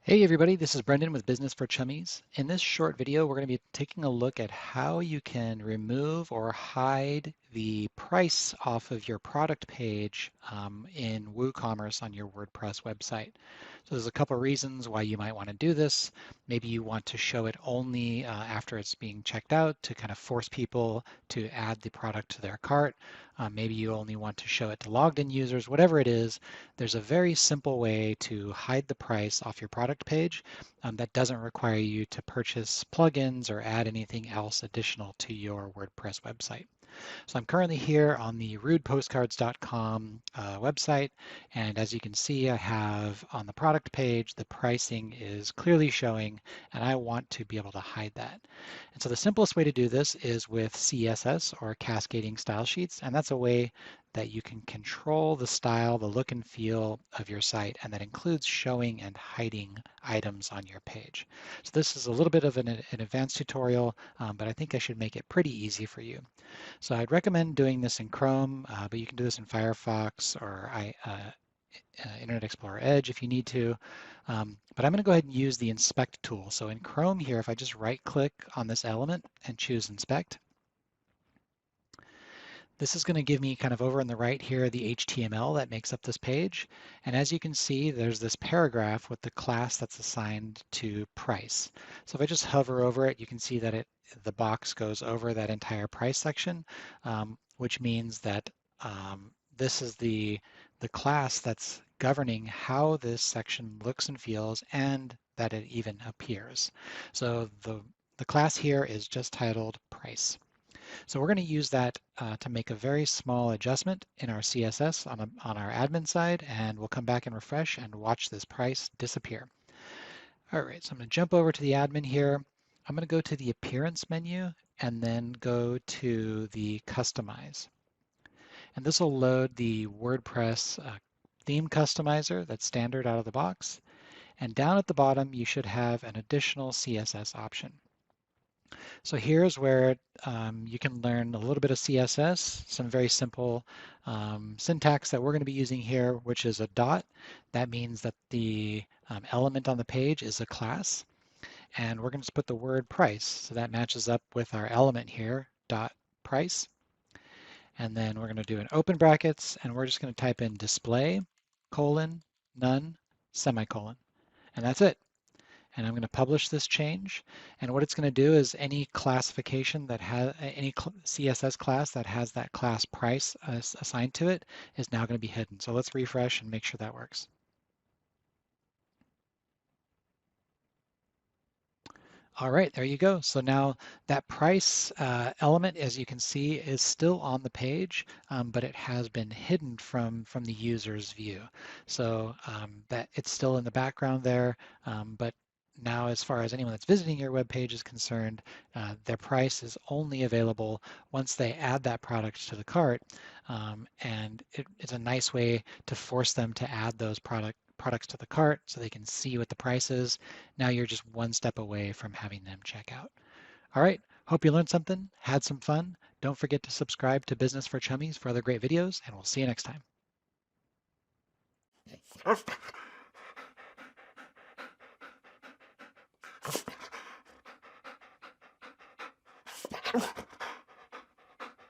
Hey everybody, this is Brendan with Business for Chummies. In this short video, we're going to be taking a look at how you can remove or hide the price off of your product page in WooCommerce on your WordPress website. So there's a couple of reasons why you might want to do this. Maybe you want to show it only after it's being checked out to kind of force people to add the product to their cart. Maybe you only want to show it to logged in users, whatever it is. There's a very simple way to hide the price off your product page that doesn't require you to purchase plugins or add anything else additional to your WordPress website. So I'm currently here on the rudepostcards.com website, and as you can see, I have on the product page, the pricing is clearly showing, and I want to be able to hide that. And so the simplest way to do this is with CSS or cascading style sheets, and that's a way that you can control the style, the look and feel of your site, and that includes showing and hiding items on your page. So this is a little bit of an advanced tutorial, but I think I should make it pretty easy for you. So I'd recommend doing this in Chrome, but you can do this in Firefox or Internet Explorer Edge if you need to. But I'm going to go ahead and use the Inspect tool. So in Chrome here, if I just right-click on this element and choose Inspect, this is going to give me kind of over on the right here the HTML that makes up this page. And as you can see, there's this paragraph with the class that's assigned to price. So if I just hover over it, you can see that the box goes over that entire price section, which means that this is the class that's governing how this section looks and feels and that it even appears. So the class here is just titled price. So we're going to use that to make a very small adjustment in our CSS on our admin side, and we'll come back and refresh and watch this price disappear. All right, so I'm going to jump over to the admin here. I'm going to go to the Appearance menu and then go to the Customize. And this will load the WordPress theme customizer that's standard out of the box. And down at the bottom, you should have an additional CSS option. So here's where you can learn a little bit of CSS, some very simple syntax that we're going to be using here, which is a dot. That means that the element on the page is a class. And we're going to put the word price. So that matches up with our element here, dot price. And then we're going to do an open brackets, and we're just going to type in display, colon, none, semicolon. And that's it. And I'm going to publish this change. And what it's going to do is any classification that has any CSS class that has that class price assigned to it is now going to be hidden. So let's refresh and make sure that works. All right, there you go. So now that price element, as you can see, is still on the page, but it has been hidden from the user's view. So that it's still in the background there, but now as far as anyone that's visiting your web page is concerned, their price is only available once they add that product to the cart. And it's a nice way to force them to add those products to the cart so they can see what the price is. Now you're just one step away from having them check out. All right, hope you learned something, had some fun. Don't forget to subscribe to Business for Chummies for other great videos, and we'll see you next time.